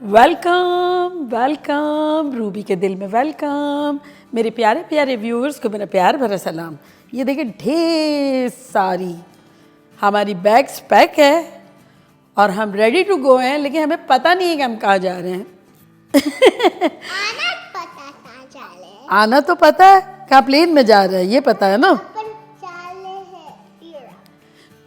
Welcome welcome Ruby के दिल में वेलकम। मेरे प्यारे प्यारे व्यूअर्स को मेरा प्यार भरा सलाम। ये देखिए ढेर सारी हमारी बैग्स पैक है और हम रेडी टू गो हैं, लेकिन हमें पता नहीं है कि हम कहाँ जा रहे हैं। आना तो पता है, कहाँ प्लेन में जा रहे हैं ये पता है ना।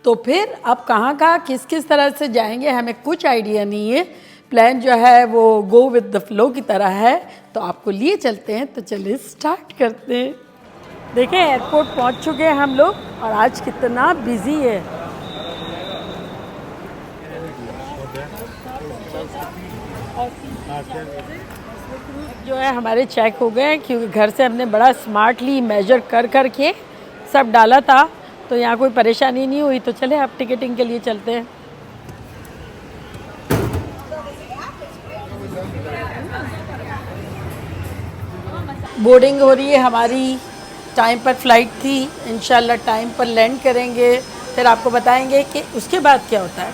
तो फिर अब कहाँ कहाँ किस किस तरह से जाएंगे हमें कुछ आइडिया नहीं है। प्लान जो है वो गो विद द फ्लो की तरह है, तो आपको लिए चलते हैं। तो चलिए स्टार्ट करते हैं। देखें एयरपोर्ट पहुंच चुके हैं हम लोग और आज कितना बिजी है। जो है हमारे चेक हो गए क्योंकि घर से हमने बड़ा स्मार्टली मेजर कर कर के सब डाला था, तो यहाँ कोई परेशानी नहीं हुई। तो चले आप टिकटिंग के लिए चलते हैं। बोर्डिंग हो रही है हमारी, टाइम पर फ्लाइट थी, इंशाल्लाह टाइम पर लैंड करेंगे। फिर आपको बताएंगे कि उसके बाद क्या होता है।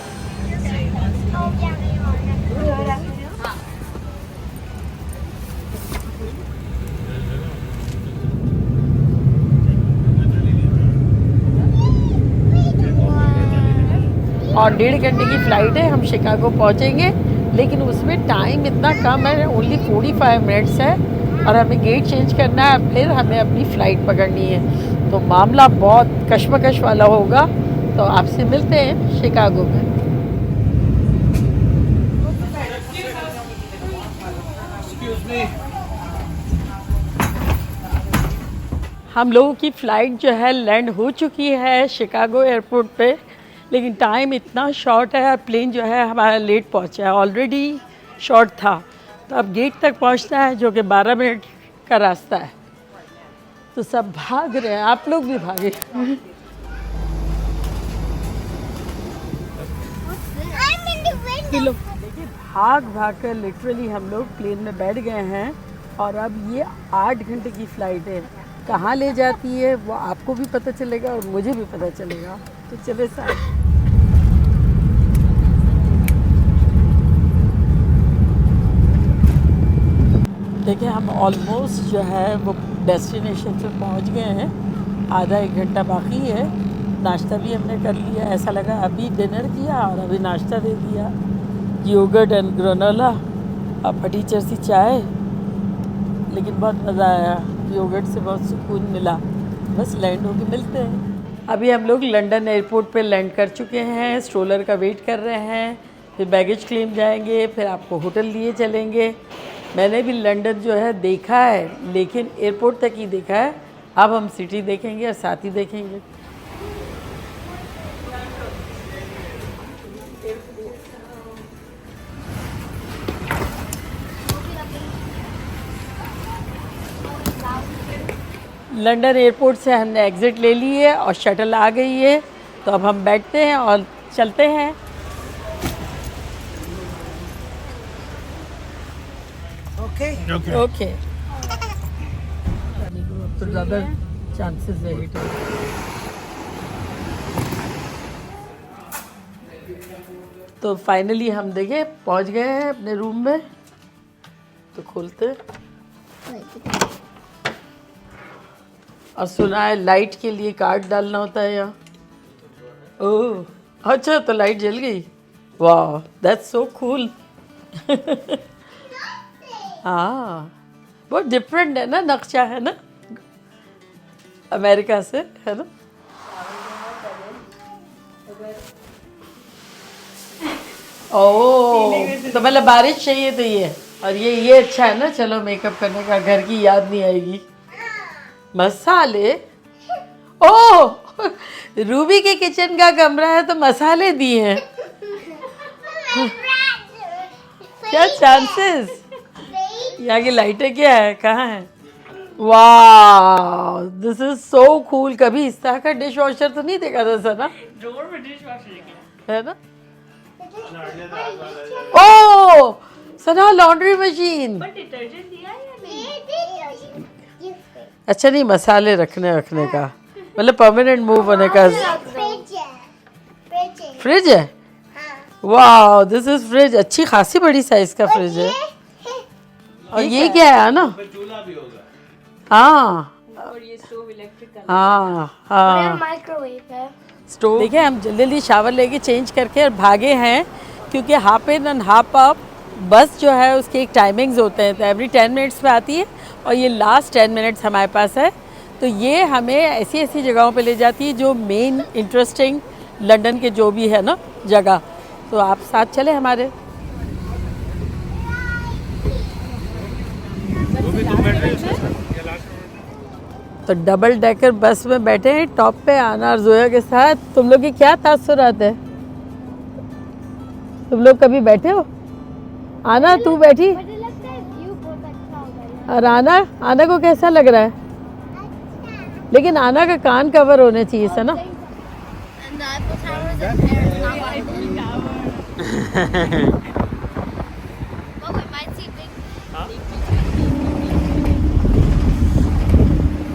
और 1.5 घंटे की फ़्लाइट है, हम शिकागो पहुंचेंगे, लेकिन उसमें टाइम इतना कम है, ओनली 45 मिनट्स है और हमें गेट चेंज करना है, फिर हमें अपनी फ़्लाइट पकड़नी है। तो मामला बहुत कश्मकश वाला होगा। तो आपसे मिलते हैं शिकागो में। हम लोगों की फ़्लाइट जो है लैंड हो चुकी है शिकागो एयरपोर्ट पे, लेकिन टाइम इतना शॉर्ट है, प्लेन जो है हमारा लेट पहुंचा है, ऑलरेडी शॉर्ट था। तो अब गेट तक पहुंचना है जो कि 12 मिनट का रास्ता है। तो सब भाग रहे हैं, आप लोग भी भागे। देखिए भाग भाग कर लिटरली हम लोग प्लेन में बैठ गए हैं और अब ये 8 घंटे की फ़्लाइट है। कहाँ ले जाती है वो आपको भी पता चलेगा और मुझे भी पता चलेगा। तो चले साथ। देखिए हम ऑलमोस्ट जो है वो डेस्टिनेशन पे पहुंच गए हैं। आधा 1 घंटा बाकी है। नाश्ता भी हमने कर लिया, ऐसा लगा अभी डिनर किया और अभी नाश्ता दे दिया। योगर्ट एंड ग्रेनोला और फटीचर सी चाय, लेकिन बहुत मज़ा आया। योगर्ट से बहुत सुकून मिला। बस लैंड होके मिलते हैं। अभी हम लोग लंदन एयरपोर्ट पे लैंड कर चुके हैं, स्ट्रोलर का वेट कर रहे हैं। फिर बैगेज क्लेम जाएंगे, फिर आपको होटल लिए चलेंगे। मैंने भी लंदन जो है देखा है, लेकिन एयरपोर्ट तक ही देखा है। अब हम सिटी देखेंगे और साथ ही देखेंगे। लंदन एयरपोर्ट से हमने एग्ज़िट ले ली है और शटल आ गई है। तो अब हम बैठते हैं और चलते हैं। ओके तो ज़्यादा चांसेस है हिट। तो फाइनली हम देखे पहुंच गए हैं अपने रूम में। तो खोलते और सुना है लाइट के लिए कार्ड डालना होता है यहाँ। ओह अच्छा, तो लाइट जल गई। वाह दैट्स सो कूल। हाँ बहुत डिफरेंट है ना, नक्शा है ना अमेरिका से, है ना। ओह तो मतलब बारिश चाहिए तो ये, और ये अच्छा है ना। चलो मेकअप करने का, घर की याद नहीं आएगी। मसाले, ओह रूबी के किचन का कमरा है तो मसाले दिए हैं। क्या चांसेस। यहाँ की लाइटें क्या है, कहाँ है। वाह दिस इज सो कूल। कभी इस तरह का डिश वॉशर तो नहीं देखा था सना। डोर में डिश वॉशर है ना। ओह सना लॉन्ड्री मशीन। डिटर्जेंट दिया या नहीं? अच्छा नहीं, मसाले रखने का मतलब परमानेंट मूव होने का। फ्रिज है। वाह, दिस इज फ्रिज। अच्छी खासी बड़ी साइज का फ्रिज है। और ये क्या है ना? चूल्हा भी होगा। हाँ और ये स्टोव इलेक्ट्रिक हाँ हाँ, माइक्रोवेव है। स्टोव। देखिए हम जल्दी जल्दी शावर लेके चेंज करके और भागे हैं, क्योंकि half in and half up बस जो है उसके एक टाइमिंग्स होते हैं, तो एवरी 10 मिनट्स पे आती है और ये लास्ट 10 मिनट्स हमारे पास है। तो ये हमें ऐसी ऐसी जगहों पे ले जाती है जो मेन इंटरेस्टिंग लंदन के जो भी है ना जगह। तो आप साथ चले हमारे। तो डबल डेकर बस में बैठे हैं टॉप पे आना और जोया के साथ। तुम लोग की क्या तासुरात है? तुम लोग कभी बैठे हो? आना तू बैठी? मुझे लगता है व्यू बहुत अच्छा होगा। और आना को कैसा लग रहा है? लेकिन आना का कान कवर होने चाहिए से ना।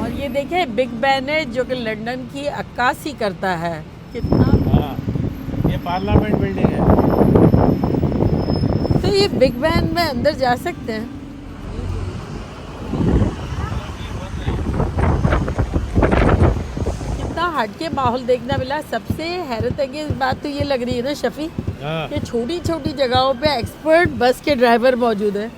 और ये देखे बिग बैन है जो कि लंदन की अक्कासी करता है। कितना ये पार्लियामेंट बिल्डिंग है। तो ये बिग बैन में अंदर जा सकते हैं? कितना हटके माहौल देखना मिला। सबसे हैरत की बात तो ये लग रही है ना शफी, कि छोटी छोटी जगहों पे एक्सपर्ट बस के ड्राइवर मौजूद है।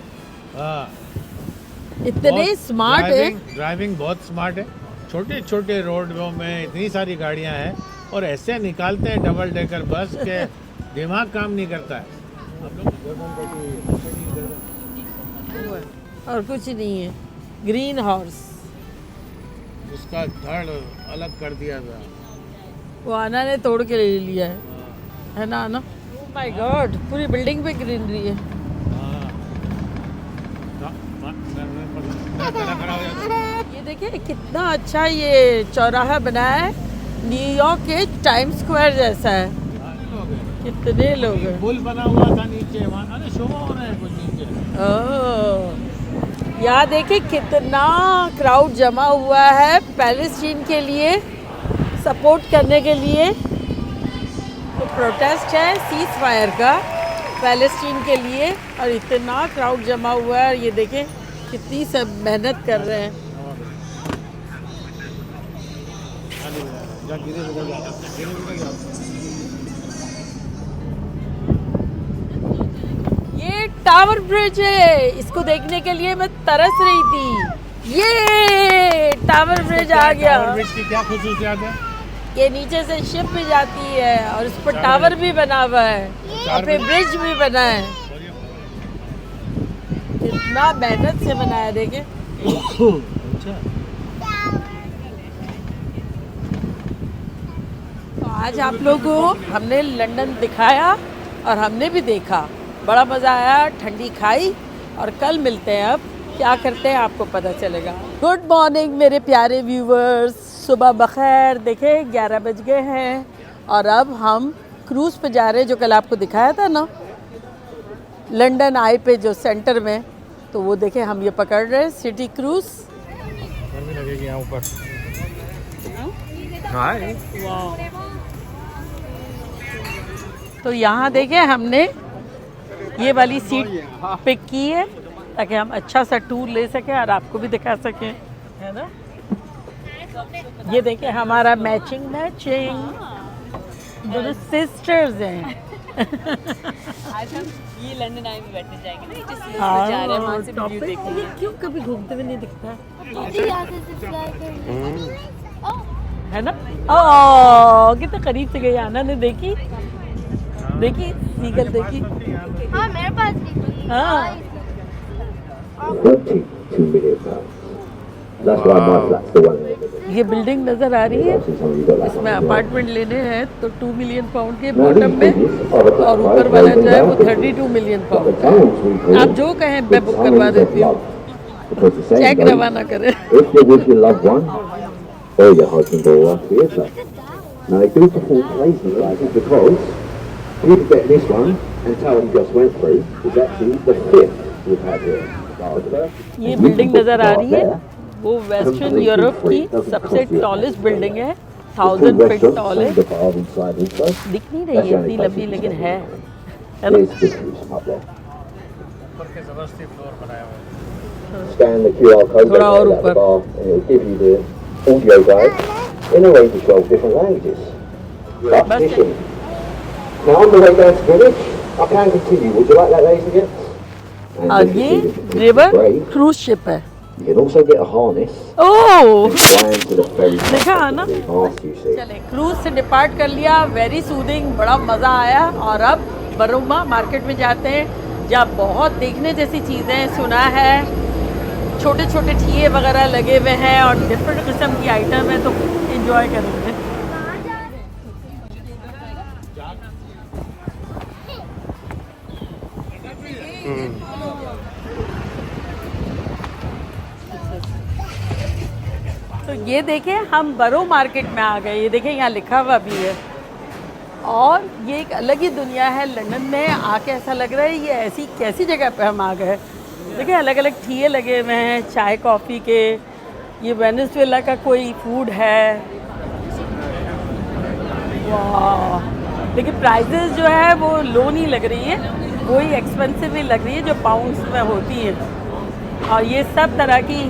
इतने स्मार्ट है। ड्राइविंग बहुत स्मार्ट है। छोटे छोटे रोडों में इतनी सारी गाड़ियां हैं और ऐसे निकालते हैं डबल डेकर बस के दिमाग काम नहीं करता है। और कुछ नहीं है। ग्रीन हॉर्स, उसका धड़ अलग कर दिया था। वो आना ने तोड़ के ले लिया है ना आना? ओह माय गॉड, पूरी बिल्डिंग पे ग्रीनरी है। ये देखिए कितना अच्छा ये चौराहा बनाया है, न्यूयॉर्क के टाइम स्क्वायर जैसा है। कितने लोग हैं। पुल बना हुआ था नीचे, वहाँ अरे शो हो रहे हैं कुछ नीचे। यहाँ देखिए कितना क्राउड जमा हुआ है पैलेस्टीन के लिए, सपोर्ट करने के लिए। तो प्रोटेस्ट है सीज फायर का पैलेस्टीन के लिए, और इतना क्राउड जमा हुआ है। ये देखें कितनी सब मेहनत कर रहे हैं। ये टावर ब्रिज है, इसको देखने के लिए मैं तरस रही थी। ये टावर ब्रिज आ गया। टावर ब्रिज की क्या खुसूसियात है? ये नीचे से शिप भी जाती है और उस पर टावर भी बना हुआ है और फिर ब्रिज भी बना है। कितना मेहनत से बनाया देखे। तो आज आप लोगों को हमने लंदन दिखाया और हमने भी देखा, बड़ा मज़ा आया, ठंडी खाई। और कल मिलते हैं, अब क्या करते हैं आपको पता चलेगा। गुड मॉर्निंग मेरे प्यारे व्यूवर्स, सुबह बखैर। देखें 11 बज गए हैं और अब हम क्रूज़ पे जा रहे हैं, जो कल आपको दिखाया था ना लंदन आई पे जो सेंटर में। तो वो देखें हम ये पकड़ रहे हैं सिटी क्रूज़। गर्मी लगेगी यहाँ ऊपर। हाय। तो यहाँ देखें हमने ये वाली सीट पिक की है ताकि हम अच्छा सा टूर ले सकें और आपको भी दिखा सकें, है ना। ये देखें हमारा मैचिंग दोनों सिस्टर्स हैं। आज हम ये लंदन आई में बैठने जाएंगे ना, जिस जा रहे हैं वहाँ से व्यू देखेंगे। क्यों कभी घूमते हुए नहीं दिखता है ना। ओह कितना करीब से गई आना ने, देखी सीगल देखी। हाँ मेरे पास भी। हाँ £32 million. That's why my flat's the one. ये बिल्डिंग नज़र आ रही है, इसमें अपार्टमेंट लेने हैं तो 2 मिलियन पाउंड के बॉटम में, और ऊपर वाला जो है वो 32 मिलियन पाउंड का। आप जो कहें मैं बुक करवा देती हूँ, चेक रवाना करें। If you're with your loved one or your husband or wife, theatre. Now they do perform places like this because people get this one and tell them just went through is actually the 5th we've had here. ये building नज़र आ रही है, वो western Europe की सबसे tallest building है, 1000 feet tall है। दिख नहीं रही है इतनी लंबी, लेकिन है है ना? There's the cruise up there. ऊपर के जबरदस्ती फ्लोर बनाया हुआ है। Scan the QR code थोड़ा और at the ऊपर। bar and it'll give you the audio guide in a range of 12 different languages. That's बस fishing. Now on the way down to village, I can continue. Would you like that, ladies and gents? And और if you ये see the river brave, cruise ship है। you can also get a harness oh and fly into the ferry देखा है ना? mast you see. चले cruise से depart कर लिया, वेरी सूदिंग, बड़ा मज़ा आया। और अब बरोमा मार्केट में जाते हैं जहाँ बहुत देखने जैसी चीज़ें सुना है, छोटे छोटे ठिये वगैरह लगे हुए हैं और डिफरेंट किस्म की आइटम है, तो एंजॉय करेंगे। तो ये देखें हम बरो मार्केट में आ गए, ये देखें यहाँ लिखा हुआ भी है। और ये एक अलग ही दुनिया है लंदन में आके, ऐसा लग रहा है ये ऐसी कैसी जगह पे हम आ गए। देखिए अलग अलग ठिये लगे हुए हैं चाय कॉफ़ी के। ये वेनेजुएला का कोई फूड है। वाह, लेकिन प्राइजेस जो है वो लो नहीं लग रही है, वही एक्सपेंसिव ही लग रही है जो पाउंड्स में होती है। और ये सब तरह की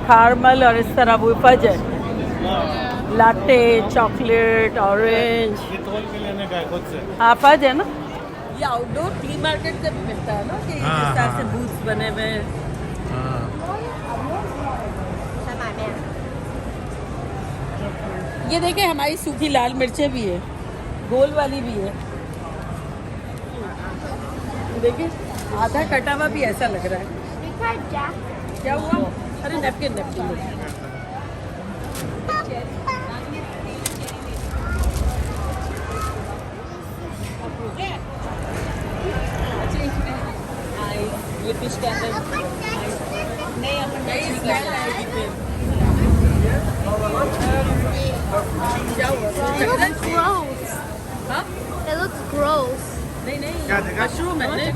caramel और इस तरह वो फज है, लाटे, चॉकलेट, ऑरेंज। ये तोल के लेने का है खुद से। हाँ फज है ना। ये आउटडोर फ्ली मार्केट से भी मिलता है ना, कि हाँ, इस तरह हाँ। से बूथ्स बने हुए हैं। हाँ। ये देखें हमारी सूखी लाल मिर्चें भी है, गोल वाली भी है। देखिए आधा कटा हुआ भी ऐसा लग रहा है। क्या हुआ? अरे नेपकिन नेपकिन। ये फिश के अंदर नहीं अपन नहीं स्मेल आएगी फिर। क्या हुआ? It looks gross. हाँ? It looks gross. नहीं नहीं, क्या देखा? मशरूम है नहीं।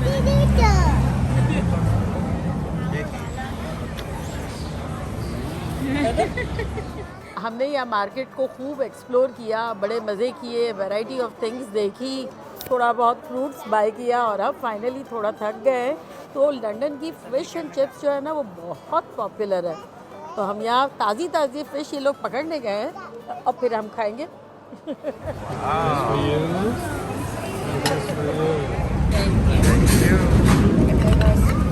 हमने यहाँ मार्केट को खूब एक्सप्लोर किया, बड़े मज़े किए, वैरायटी ऑफ थिंग्स देखी, थोड़ा बहुत फ्रूट्स बाय किया और अब फाइनली थोड़ा थक गए। तो लंदन की फ़िश एंड चिप्स जो है ना वो बहुत पॉपुलर है। तो हम यहाँ ताज़ी ताज़ी फ़िश ये लोग पकड़ने गए हैं और फिर हम खाएंगे।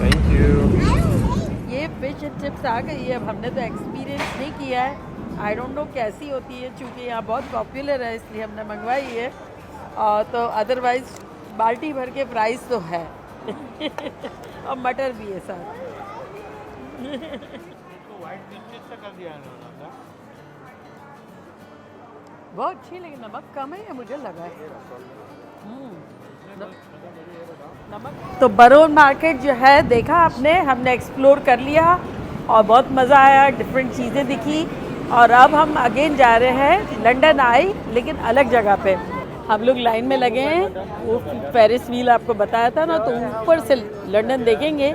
Thank you. ये फ़िश एंड चिप्स आ गई है। अब हमने तो एक्सपीरियंस नहीं किया है, आई डोंट नो कैसी होती है, चूँकि यहाँ बहुत पॉपुलर है इसलिए हमने मंगवाई है। तो अदरवाइज़ बाल्टी भर के प्राइस तो है। और मटर भी है साथ। व्हाइट डिशेस से कर दिया इन्होंने ना। बहुत अच्छी, लेकिन नमक कम है या मुझे लगा है। नमक। तो बरोन मार्केट जो है देखा आपने, हमने एक्सप्लोर कर लिया और बहुत मज़ा आया, डिफरेंट चीज़ें दिखी। और अब हम अगेन जा रहे हैं लंदन आई, लेकिन अलग जगह पे। हम लोग लाइन में लगे हैं, वो पेरिस व्हील आपको बताया था ना, तो ऊपर से लंदन देखेंगे।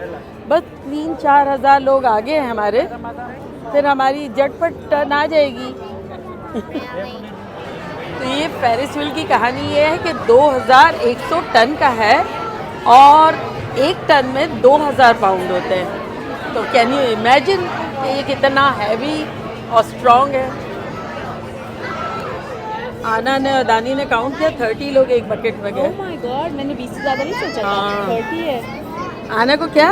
बस 3-4 हज़ार लोग आगे हैं हमारे, फिर हमारी झटपट टर्न आ जाएगी। तो ये पेरिस व्हील की कहानी ये है कि 2100 टन का है और एक टन में 2000 पाउंड होते हैं। तो कैन यू इमेजिन कि ये कितना हैवी और स्ट्रॉन्ग है। आना ने और दानी ने काउंट किया, 30 लोग एक बकेट में गए। ओह माय गॉड, मैंने 20 से ज़्यादा नहीं सोचा था। हाँ। 30 है। आना को क्या?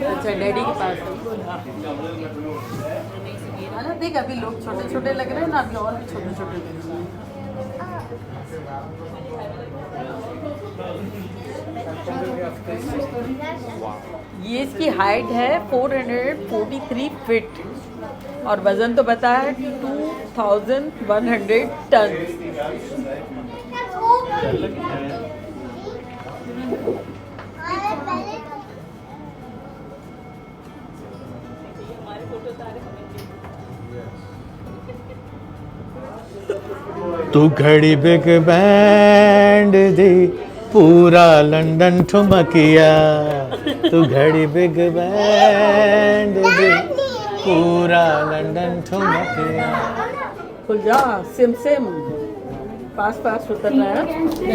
अच्छा डैडी के पास। आना देख, अभी लोग छोटे छोटे लग रहे हैं ना, अभी और भी छोटे छोटे लग रहे हैं। ये इसकी हाइट है 443 फीट और वज़न तो बताया है 2100 टन। तू घड़ी बिग बैंड दी पूरा लंदन ठुमकिया, तू घड़ी बिग बैंड दी पूरा लंदन ठुमकिया। खुल जा सिम सिम पास पास उतरना है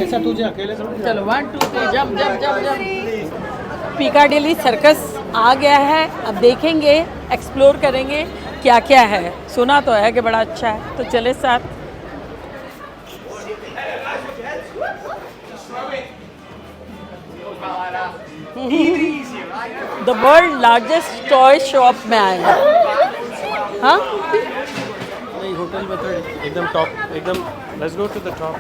ऐसा तुझे अकेले समझ चलो 1 2 3 jump jump jump jump Piccadilly Circus आ गया है अब देखेंगे एक्सप्लोर करेंगे क्या क्या है सुना तो है कि बड़ा अच्छा है तो चले साथ the world largest toy shop में आए हैं हाँ नहीं होटल में तो एकदम टॉप एकदम let's go to the top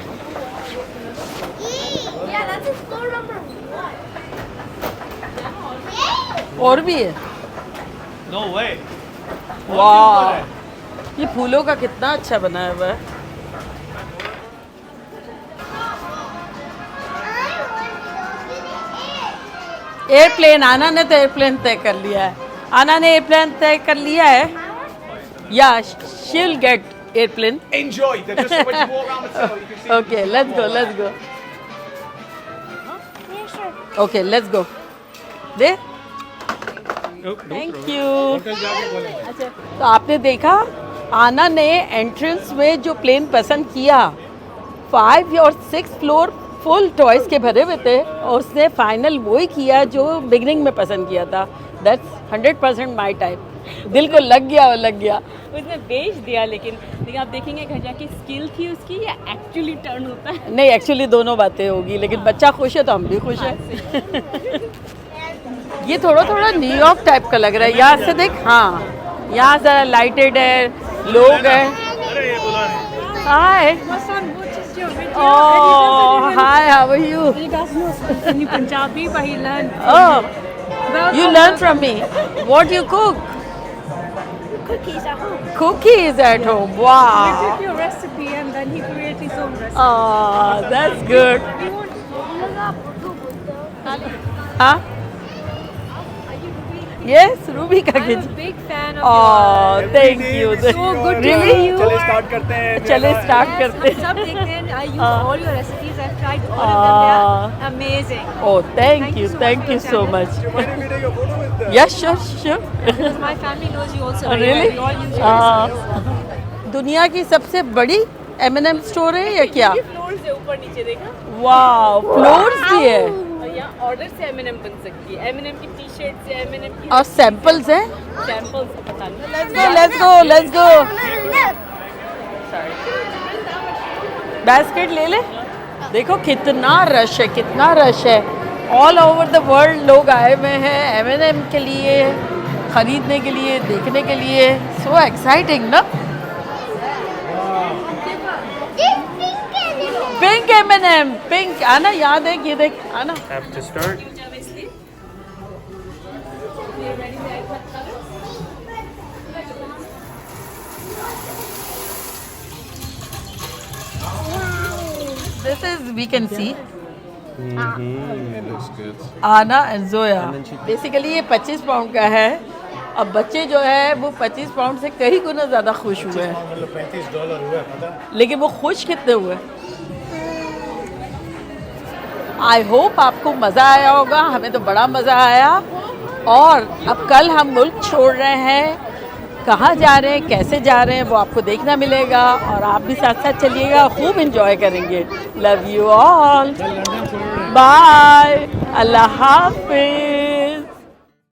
Yeah, that's floor number 1. और भी है नो वे वाह ये फूलों का कितना अच्छा बनाया हुआ है एयरप्लेन आना ने तो एयरप्लेन तय कर लिया है आना ने एयरप्लेन तय कर लिया है या she'll get airplane Enjoy. They're just when you walk around the tunnel, you can see. Okay let's go Yeah, sure. Okay let's go they thank you तो आपने देखा आना ने एंट्रेंस में जो प्लेन पसंद किया 5 और 6 फ्लोर फुल टॉयज के भरे हुए थे और उसने फाइनल वही किया जो बिगनिंग में पसंद किया था दैट्स 100% माई टाइप दिल को लग गया और लग गया उसने बेच दिया लेकिन आप देखेंगे घर जाके स्किल थी उसकी या एक्चुअली टर्न होता है नहीं एक्चुअली दोनों बातें होगी लेकिन बच्चा खुश है तो हम भी खुश हैं ये थोड़ा थोड़ा न्यूयॉर्क टाइप का लग रहा है यहाँ से देख हाँ यहाँ ज़रा लाइटेड है लोग हैं hi oh hi how are you Punjabi but he learned. Oh, you learn from me. What you cook? Cookies at home. Cookies at home. Wow. Your recipe and then he created his own recipe. Oh, that's good. Huh? Yes, Ruby का I'm a kitchen. big fan of Oh, thank you. So good to Really? see you. चलिए start करते हैं. चले start Yes, करते हम सब देखते हैं. I use हाँ. all your recipes. I've tried all of them. They are amazing. Oh, thank Thank you. you so much Thank for you your so channel. much. Do you mind if we take a photo with them? Yes, sure, sure. Because my family knows you also very Really? well. We all use your recipes. दुनिया की सबसे बड़ी M&M store है या क्या? ये floor से ऊपर नीचे देखा वाह फ्लोर्स भी है और यहाँ ऑर्डर से M&M बन सकती है. M&M की टी-शर्ट से M&M की और सैंपल्स हैं सैंपल्स पता नहीं. लेट्स गो बास्केट ले ले देखो कितना रश है ऑल ओवर द वर्ल्ड लोग आए हुए हैं M&M के लिए खरीदने के लिए देखने के लिए सो एक्साइटिंग ना पिंक M&M पिंक आना याद है ये देख आना have to start this is we can see it looks good आना and Zoya And then she- basically ये 25 पाउंड का है अब बच्चे जो है वो 25 पाउंड से कई गुना ज़्यादा खुश हुए हैं मतलब $35 हुआ पता लेकिन वो खुश कितने हुए आई होप आपको मज़ा आया होगा हमें तो बड़ा मज़ा आया और अब कल हम मुल्क छोड़ रहे हैं कहाँ जा रहे हैं कैसे जा रहे हैं वो आपको देखना मिलेगा और आप भी साथ साथ चलिएगा खूब इंजॉय करेंगे लव यू ऑल बाय अल्लाह हाफिज